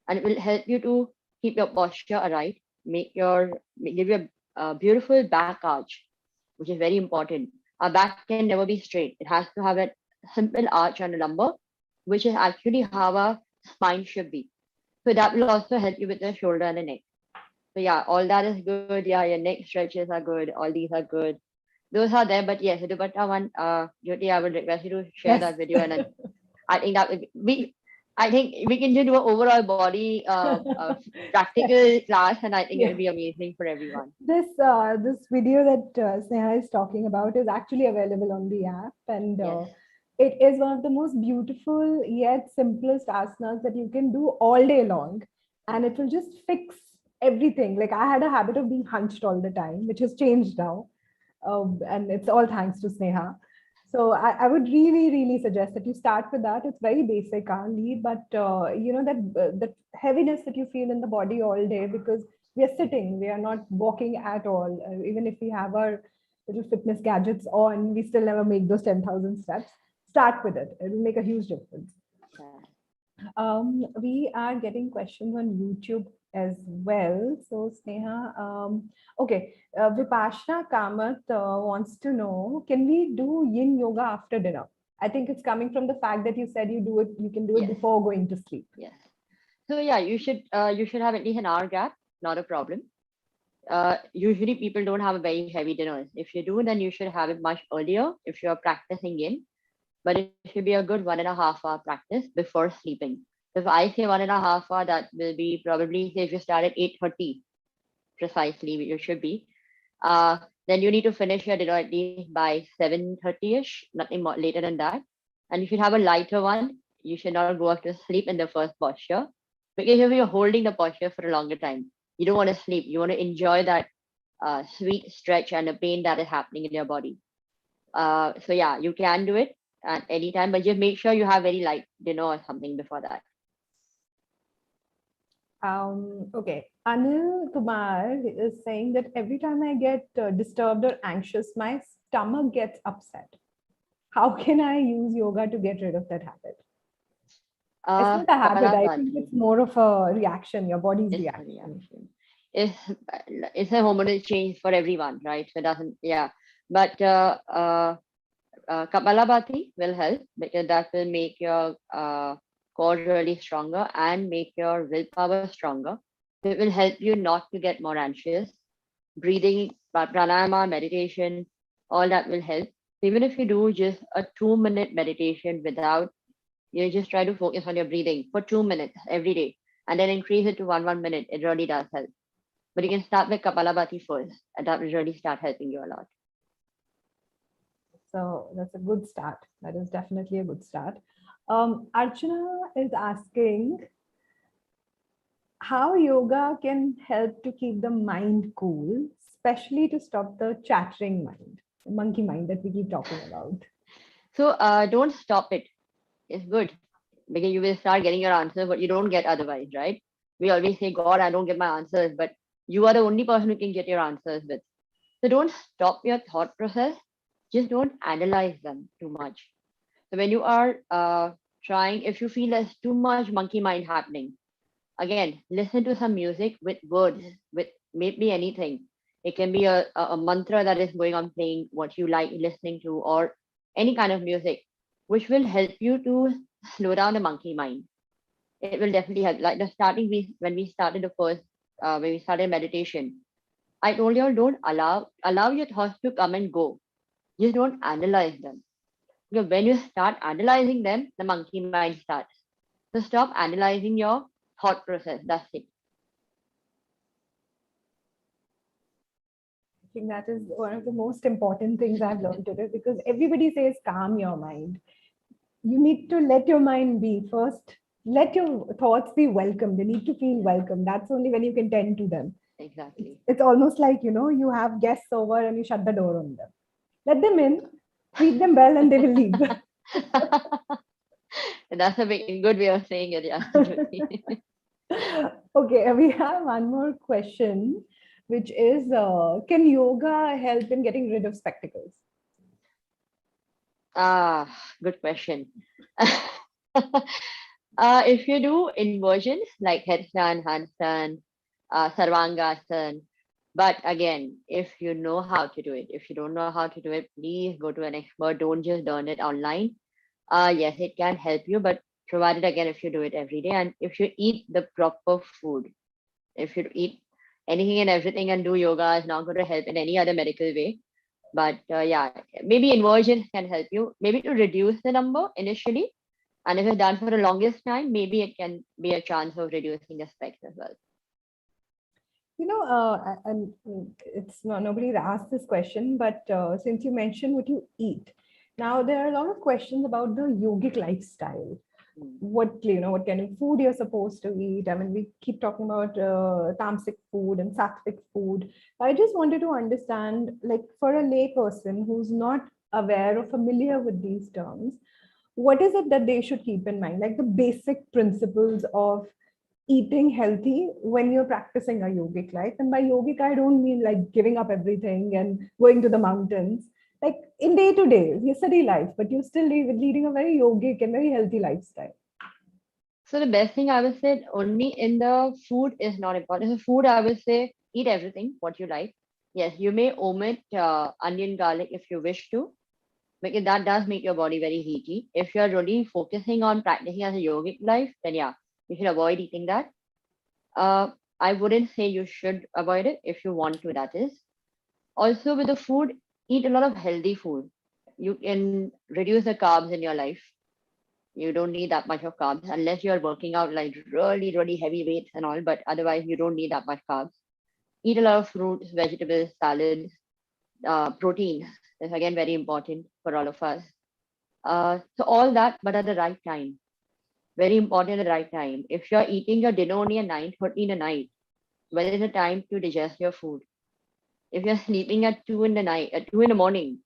and it will help you to keep your posture aright, give you a beautiful back arch, which is very important. Our back can never be straight. It has to have a simple arch on the lumbar, which is actually how our spine should be. So that will also help you with the shoulder and the neck. So yeah, all that is good. Yeah, your neck stretches are good. All these are good. Those are there, but yes, the dupatta one, Jyoti, I would request you to share Yes. that video, and I think that I think we can do an overall body practical class, and I think it Yeah. will be amazing for everyone. This video that Sneha is talking about is actually available on the app, and Yes, it is one of the most beautiful yet simplest asanas that you can do all day long, and it will just fix everything. Like I had a habit of being hunched all the time, which has changed now, and it's all thanks to Sneha. So I would really, really suggest that you start with that. It's very basic, only, but that heaviness that you feel in the body all day because we are sitting, we are not walking at all. Even if we have our little fitness gadgets on, we still never make those 10,000 steps. Start with it; it will make a huge difference. yeah. We are getting questions on YouTube as well. So, Sneha, okay, Vipashna Kamath wants to know, can we do Yin Yoga after dinner? I think it's coming from the fact that you said you can do it Yes, before going to sleep. yes. So yeah, you should have at least an hour gap. Not a problem. Usually people don't have a very heavy dinners. If you do, then you should have it much earlier if you're practicing in. But it should be a good 1.5 hour practice before sleeping. So if I say 1.5 hour, that will be probably say if you start at 8:30 precisely, you should be. Then you need to finish your dinner at least by 7:30ish, nothing more later than that. And you should have a lighter one. You should not go off to sleep in the first posture because if you're holding the posture for a longer time, you don't want to sleep. You want to enjoy that sweet stretch and the pain that is happening in your body. So yeah, you can do it. at any time, but just make sure you have very light dinner or something before that. Okay. Anil Kumar is saying that every time I get disturbed or anxious, my stomach gets upset. How can I use yoga to get rid of that habit? It's not a habit. I think Kapalabhati it's more of a reaction, your body's is a reaction. reaction. It's a hormonal change for everyone, right? So it doesn't, yeah. But Kapalabhati will help because that will make your core really stronger and make your willpower stronger. So it will help you not to get more anxious. Breathing, pranayama, meditation, all that will help. Even if you do just a 2 minute meditation without, you just try to focus on your breathing for 2 minutes every day and then increase it to 1 minute. It really does help. But you can start with Kapalabhati first, and that will really start helping you a lot. So that's a good start. That is definitely a good start. Archana is asking how yoga can help to keep the mind cool, especially to stop the chattering mind, the monkey mind that we keep talking about. So don't stop it. It's good because you will start getting your answers, but you don't get otherwise, right? We always say, God, I don't get my answers, but you are the only person who can get your answers with. So don't stop your thought process. Just don't analyze them too much. So when you are trying, if you feel there's too much monkey mind happening, again, listen to some music with words, with maybe anything. It can be a mantra that is going on playing what you like listening to, or any kind of music, which will help you to slow down the monkey mind. It will definitely help. Like the starting, when we started the first, when we started meditation, I told you all don't allow your thoughts to come and go. Just don't analyze them. Because when you start analyzing them, the monkey mind starts. So stop analyzing your thought process. That's it. I think that is one of the most important things I've learned today because everybody says calm your mind. You need to let your mind be first. Let your thoughts be welcome. They need to feel welcome. That's only when you can tend to them. Exactly. It's almost like, you have guests over and you shut the door on them. Let them in, treat them well, and they will leave. That's a good way of saying it, yeah. Jyoti. Okay, we have one more question, which is can yoga help in getting rid of spectacles? Good question. If you do inversions like headstand, handstand, sarvangasana, but again, if you know how to do it, if you don't know how to do it, please go to an expert. Don't just learn it online. Yes, it can help you, but provided again if you do it every day and if you eat the proper food. If you eat anything and everything and do yoga is not going to help in any other medical way. But yeah, maybe inversions can help you, maybe to reduce the number initially. And if it's done for the longest time, maybe it can be a chance of reducing the specs as well. And it's not nobody's asked this question, but since you mentioned what you eat, now there are a lot of questions about the yogic lifestyle. Mm. What kind of food you're supposed to eat. I mean, we keep talking about tamasic food and sattvic food. I just wanted to understand, like, for a lay person who's not aware or familiar with these terms, what is it that they should keep in mind, like the basic principles of eating healthy when you're practicing a yogic life? And by yogic, I don't mean like giving up everything and going to the mountains, like in day to day, your city life, but you're still leading a very yogic and very healthy lifestyle. So the best thing I would say only in the food is not important. The food I would say eat everything what you like. Yes, you may omit onion, garlic if you wish to, because that does make your body very heaty. If you're really focusing on practicing as a yogic life, then yeah, you should avoid eating that. Uh, I wouldn't say you should avoid it if you want to, that is. Also, with the food, eat a lot of healthy food. You can reduce the carbs in your life. You don't need that much of carbs unless you're working out like really, really heavy weights and all, but otherwise, you don't need that much carbs. Eat a lot of fruits, vegetables, salads, protein is again very important for all of us. So all that, but at the right time. Very important at the right time. If you're eating your dinner only at 9:30 in the night, when is the time to digest your food? If you're sleeping at 2 in the night, at 2 in the morning,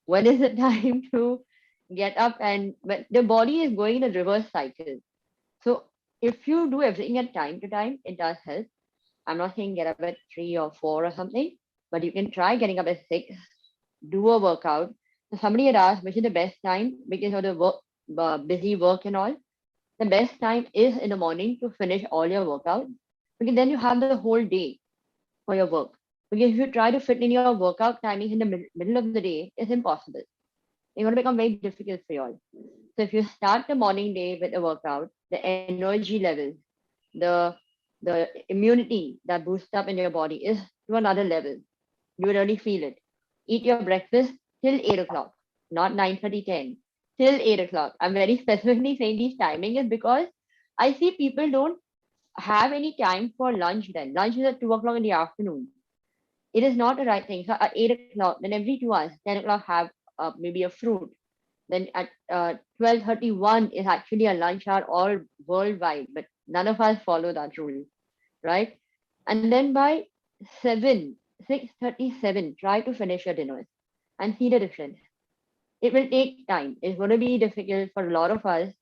when is the time to get up, and when the body is going in a reverse cycle. So if you do everything at time to time, it does help. I'm not saying get up at 3 or 4 or something, but you can try getting up at 6, do a workout. So somebody had asked which is the best time because of the work, busy work and all. The best time is in the morning to finish all your workouts, because then you have the whole day for your work. Because if you try to fit in your workout timing in the middle of the day, it's impossible. It's going to become very difficult for you all. So if you start the morning day with a workout, the energy levels, the the immunity that boosts up in your body is to another level. You will really feel it. Eat your breakfast till 8 o'clock, not 9:30, 10, till 8 o'clock. I'm very specifically saying these timing is because I see people don't have any time for lunch then. Lunch is at 2 o'clock in the afternoon. It is not the right thing. So at 8 o'clock, then every 2 hours, 10 o'clock have maybe a fruit. Then at 12:31 is actually a lunch hour all worldwide, but none of us follow that rule, right? And then by 6:37, try to finish your dinners and see the difference. It will take time. It's going to be difficult for a lot of us,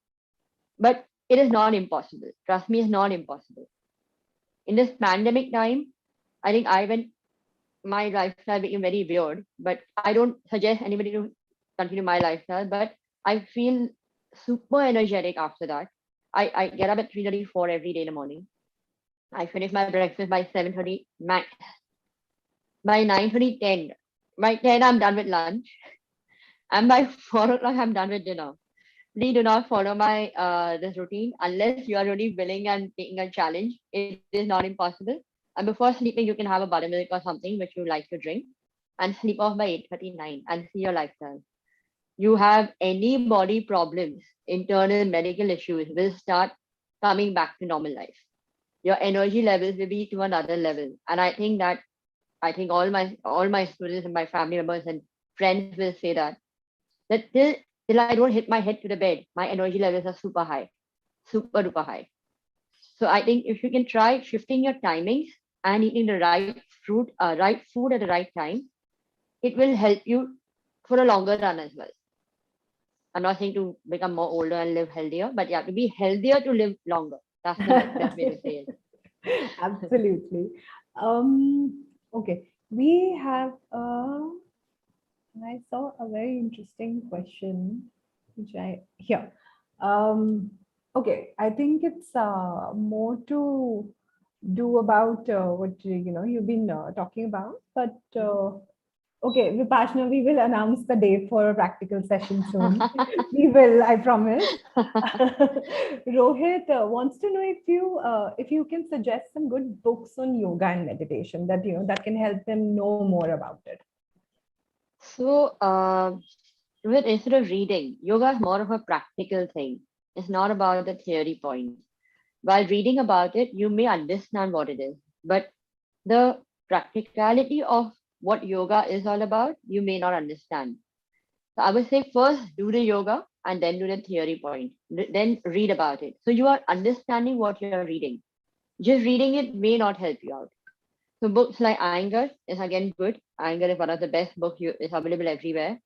but it is not impossible. Trust me, it's not impossible. In this pandemic time, I think my lifestyle became very weird, but I don't suggest anybody to continue my lifestyle, but I feel super energetic after that. I get up at 3:34 every day in the morning. I finish my breakfast by 7:30 max. By 9:30, 10. By 10, I'm done with lunch. And by 4 o'clock, I'm done with dinner. Please do not follow my this routine unless you are really willing and taking a challenge. It is not impossible. And before sleeping, you can have a buttermilk or something which you like to drink, and sleep off by 8:39 and see your lifestyle. You have any body problems, internal medical issues will start coming back to normal life. Your energy levels will be to another level. And I think all my students and my family members and friends will say that till I don't hit my head to the bed, my energy levels are super high, super duper high. So I think if you can try shifting your timings and eating the right food at the right time, it will help you for a longer run as well. I'm not saying to become more older and live healthier, but yeah, to be healthier to live longer. That's the best way to say it. Absolutely. Okay, we have I saw a very interesting question, which I here. Um, okay, I think it's more to do about what you've been talking about, but okay, Vipassana, we will announce the day for a practical session soon. We will, I promise. Rohit wants to know if you can suggest some good books on yoga and meditation that that can help them know more about it. So, instead of reading, yoga is more of a practical thing. It's not about the theory point. While reading about it, you may understand what it is, but the practicality of what yoga is all about, you may not understand. So I would say first do the yoga and then do the theory point. Then read about it. So you are understanding what you're reading. Just reading it may not help you out. So books like Anger is again good. Anger is one of the best books is available everywhere.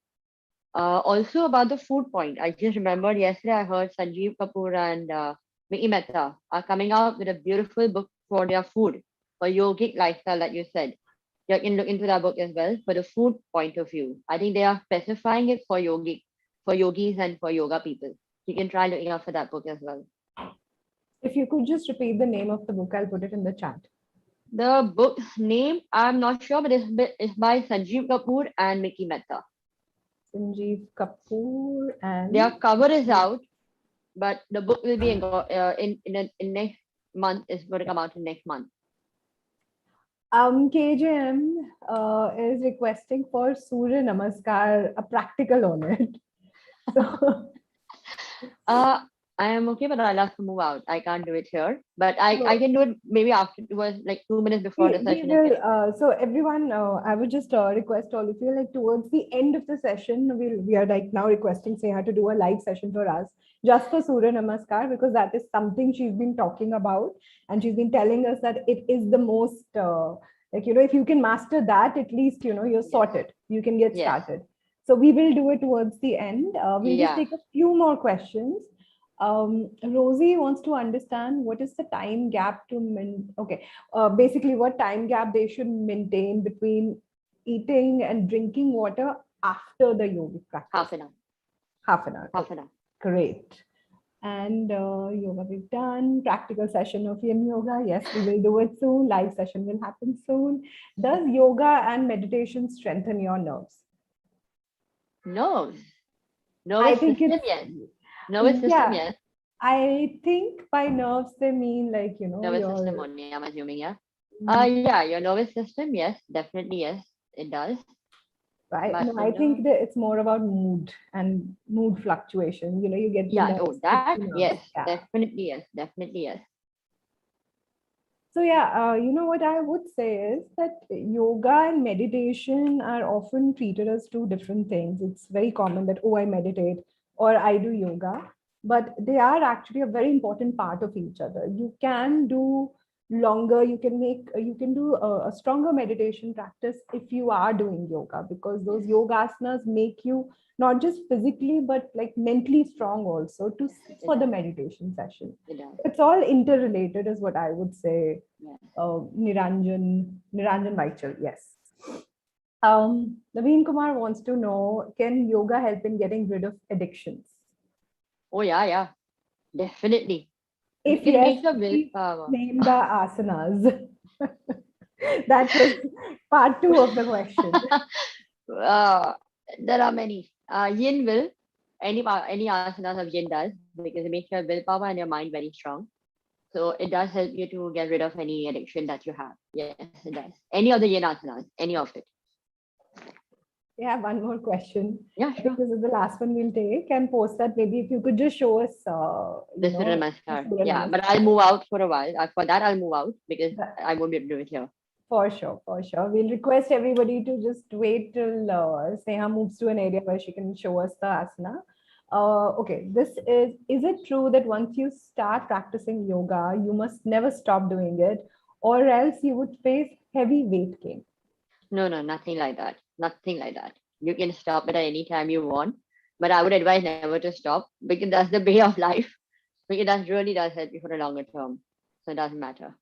Also about the food point, I just remembered yesterday I heard Sanjeev Kapoor and Mickey Mehta are coming out with a beautiful book for their food, for yogic lifestyle that you said. You can look into that book as well for the food point of view. I think they are specifying it for for yogis and for yoga people. You can try looking out for that book as well. If you could just repeat the name of the book, I'll put it in the chat. The book's name, I'm not sure, but it's by Sanjeev Kapoor and Mickey Mehta. Sanjeev Kapoor and their cover is out, but the book will be in next month. Is going to come out in next month. KJM is requesting for Surya Namaskar, a practical on it. So, I am okay, but I'll have to move out. I can't do it here, but I can do it maybe afterwards, like 2 minutes before the we session. will, so everyone, I would just request all of you, like towards the end of the session, we are like now requesting Sneha to do a live session for us, just for Surya Namaskar, because that is something she's been talking about, and she's been telling us that it is the most, like, if you can master that, at least, you're sorted. You can get started. So we will do it towards the end. We'll just Yeah. take a few more questions. Rosie wants to understand what is the time gap to okay, basically what time gap they should maintain between eating and drinking water after the yogic practice. Half an hour. Half an hour. Half Okay, an hour. great. And yoga we've done. Practical session of Yin Yoga. Yes, we will do it soon. Live session will happen soon. Does yoga and meditation strengthen your nerves? Nerves. I Nervous think system, it's, yes. Nervous system, yeah, yes. I think by nerves they mean like, Nervous system your, only, I'm assuming, yeah. mm, Yeah, your nervous system, yes, definitely, yes, it does. But no, the I think nerve, that it's more about mood and mood fluctuation. You get the yeah, oh, nerves, that, sticky nerves. yes, Yeah. definitely, yes, definitely, yes. So yeah, what I would say is that yoga and meditation are often treated as two different things. It's very common that, oh, I meditate or I do yoga, but they are actually a very important part of each other. You can do longer, you can do a stronger meditation practice if you are doing yoga, because those Yes, yoga asanas make you not just physically but like mentally strong also to it for the does, meditation session. it does, It's all interrelated is what I would say. yes. Niranjan Vaichal, yes. Naveen Kumar wants to know, can yoga help in getting rid of addictions? Oh, yeah, definitely. We If can yes, make your please willpower. name the asanas. That was part two of the question. uh, there are many. Yin will, any asanas of yin does, because it makes your willpower and your mind very strong. So it does help you to get rid of any addiction that you have. Yes, it does. Any of the yin asanas, any of it. We have one more question. Yeah, I think sure. this is the last one we'll take and post that. Maybe if you could just show us, The Surya the namaskar. Surya Yeah, but I'll Namaskar. move out for a while. For that, I'll move out because That- I won't be able to do it here. For sure, for sure. We'll request everybody to just wait till Sneha moves to an area where she can show us the asana. Okay, is it true that once you start practicing yoga, you must never stop doing it, or else you would face heavy weight gain? No, no, nothing like that. Nothing like that. You can stop it at any time you want, but I would advise never to stop because that's the way of life. Because that really does help you for a longer term. So it doesn't matter.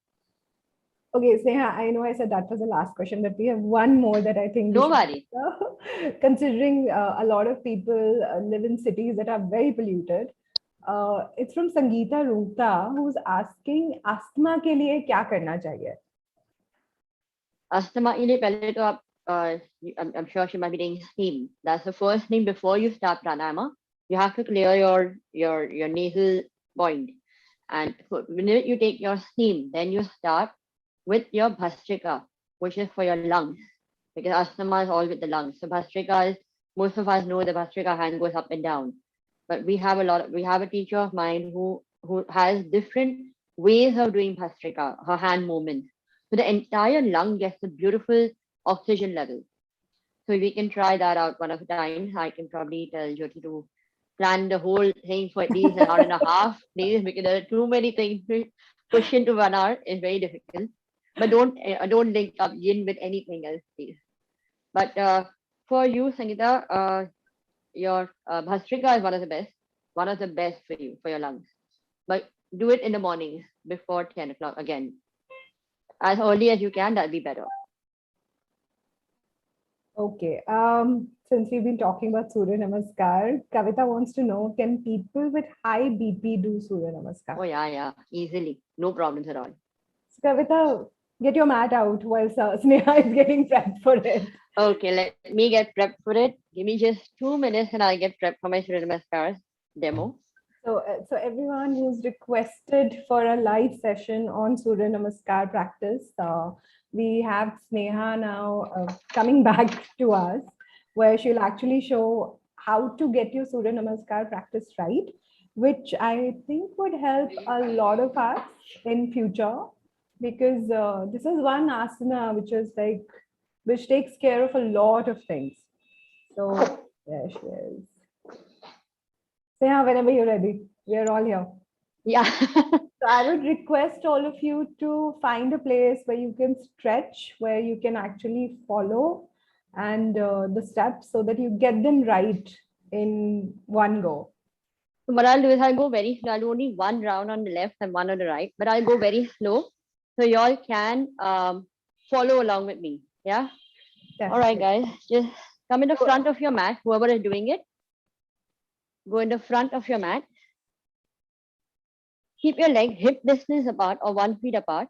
Okay, Sneha, I know I said that was the last question, but we have one more that I think we No should worry. answer. Considering a lot of people live in cities that are very polluted. It's from Sangeeta Ruta, who's asking, asthma के लिए क्या करना चाहिए? Asthma के लिए पहले तो आप I'm sure she might be taking steam. That's the first thing before you start pranayama. You have to clear your nasal point. And when you take your steam, then you start with your bhastrika, which is for your lungs. Because asthma is all with the lungs. So bhastrika is, most of us know the bhastrika hand goes up and down. But we have a teacher of mine who has different ways of doing bhastrika, her hand movements. So the entire lung gets a beautiful oxygen level. So we can try that out one of the times. I can probably tell Jyoti to plan the whole thing for at least an hour and a half, please, because there are too many things to push into 1 hour. It's very difficult. But don't link up yin with anything else, please. But for you, Sangeeta, your bhastrika is one of the best for you, for your lungs. But do it in the mornings before 10 o'clock again. As early as you can, that'll be better. Okay. Since we've been talking about Surya Namaskar, Kavita wants to know, can people with high BP do Surya Namaskar? Oh, yeah, easily. No problems at all. So Kavita, get your mat out while Sneha is getting prepped for it. Okay, let me get prepped for it. Give me just 2 minutes and I'll get prepped for my Surya Namaskar demo. So everyone who's requested for a live session on Surya Namaskar practice, we have Sneha now coming back to us, where she'll actually show how to get your Surya Namaskar practice right, which I think would help a lot of us in future, because this is one asana which takes care of a lot of things. So there she is. Sneha, whenever you're ready, we are all here. Yeah. So I would request all of you to find a place where you can stretch, where you can actually follow and the steps so that you get them right in one go? So what I'll do is I'll go very slow. I'll do only one round on the left and one on the right, but I'll go very slow so y'all can follow along with me. Yeah. All right, Definitely. guys, just come in the front of your mat. Whoever is doing it, go in the front of your mat. Keep your leg hip distance apart or 1 feet apart.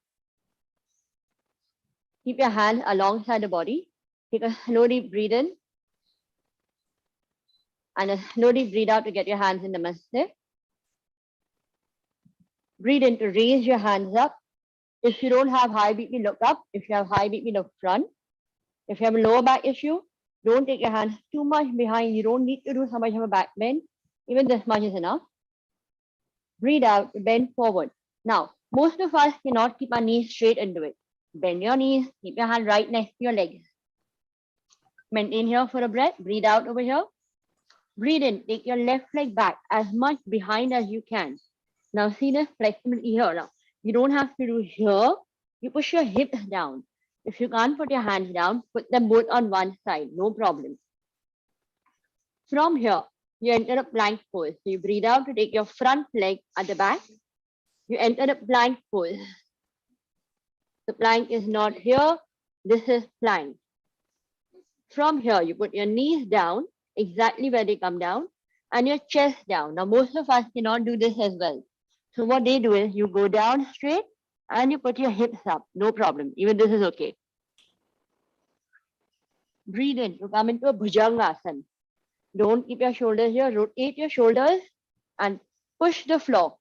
Keep your hands alongside the body. Take a slow deep breathe in and a slow deep breathe out to get your hands in namaste. Breathe in to raise your hands up. If you don't have high BP, look up. If you have high BP, look front. If you have a lower back issue, don't take your hands too much behind. You don't need to do so much of a back bend. Even this much is enough. Breathe out, bend forward. Now, most of us cannot keep our knees straight into it. Bend your knees, keep your hand right next to your legs. Maintain here for a breath. Breathe out over here. Breathe in, take your left leg back as much behind as you can. Now see this flexibility here. Now, you don't have to do here. You push your hips down. If you can't put your hands down, put them both on one side, no problem. From here, you enter a plank pose. So you breathe out to take your front leg at the back. You enter a plank pose. The plank is not here. This is plank. From here, you put your knees down, exactly where they come down, and your chest down. Now, most of us cannot do this as well. So what they do is you go down straight and you put your hips up. No problem. Even this is okay. Breathe in to come into a bhujangasana. Don't keep your shoulders here. Rotate your shoulders and push the floor.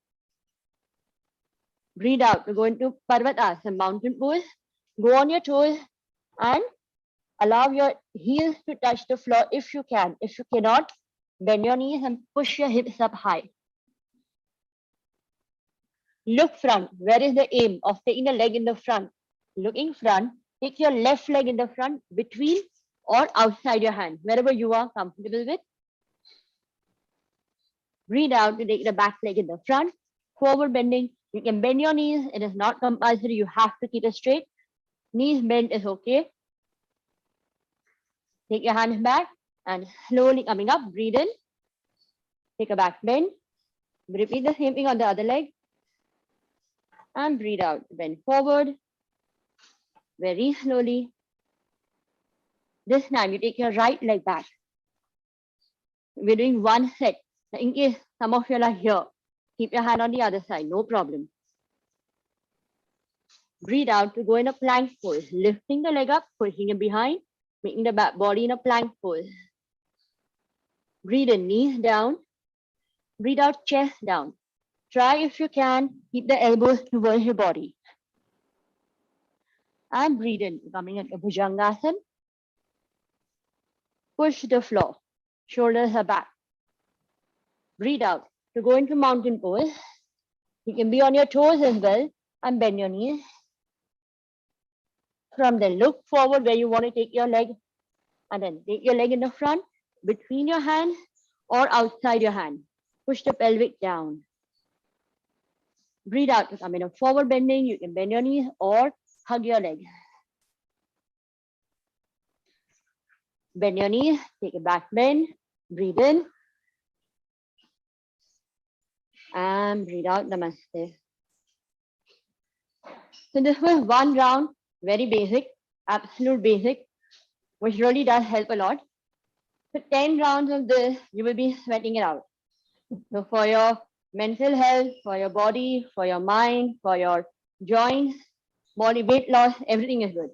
Breathe out to go into parvatasana, mountain pose. Go on your toes and allow your heels to touch the floor if you can. If you cannot, bend your knees and push your hips up high. Look front. Where is the aim of taking the leg in the front? Looking front, take your left leg in the front, between or outside your hand, wherever you are comfortable with. Breathe out to take the back leg in the front. Forward bending. You can bend your knees. It is not compulsory. You have to keep it straight. Knees bent is okay. Take your hands back and slowly coming up. Breathe in. Take a back bend. Repeat the same thing on the other leg. And breathe out. Bend forward. Very slowly. This time you take your right leg back. We're doing one set. In case some of you are here, keep your hand on the other side, no problem. Breathe out to go in a plank pose, lifting the leg up, pushing it behind, making the back body in a plank pose. Breathe in, knees down. Breathe out, chest down. Try if you can, keep the elbows towards your body. And breathe in, coming into bhujangasana. Push the floor, shoulders are back. Breathe out to go into mountain pose. You can be on your toes as well and bend your knees. From there, look forward where you want to take your leg and then take your leg in the front, between your hands or outside your hand. Push the pelvic down. Breathe out to come in a forward bending. You can bend your knees or hug your leg. Bend your knees, take a back bend, breathe in. And breathe out, namaste. So this was one round, very basic, absolute basic, which really does help a lot. So 10 rounds of this, you will be sweating it out. So for your mental health, for your body, for your mind, for your joints, body weight loss, everything is good.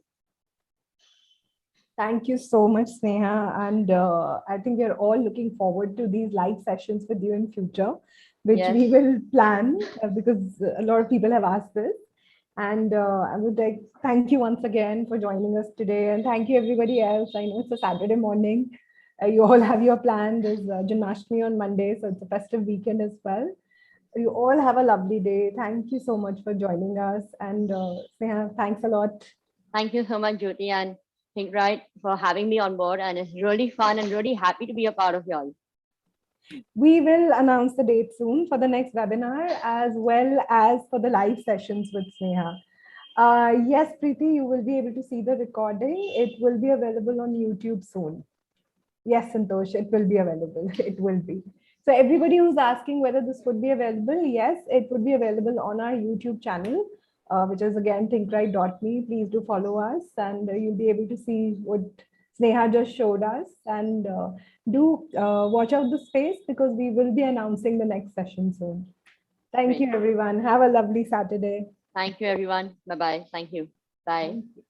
Thank you so much, Sneha. And I think we're all looking forward to these live sessions with you in future, which Yes. we will plan because a lot of people have asked this. And I would like thank you once again for joining us today. And thank you everybody else. I know it's a Saturday morning. You all have your plan. There's Janmashtami on Monday, so it's a festive weekend as well. You all have a lovely day. Thank you so much for joining us. And Sneha, thanks a lot. Thank you so much, Jyoti and Think Right for having me on board. And it's really fun and really happy to be a part of y'all. We will announce the date soon for the next webinar as well as for the live sessions with Sneha. Yes, Preeti, you will be able to see the recording. It will be available on YouTube soon. Yes, Santosh, it will be available. It will be. So everybody who's asking whether this would be available, yes, it would be available on our YouTube channel, which is again thinkrite.me. Please do follow us, and you'll be able to see what Sneha just showed us. And do watch out the space, because we will be announcing the next session soon. Thank Great. you, everyone. Have a lovely Saturday. Thank you, everyone. Bye bye. Thank you. Bye. Thank you.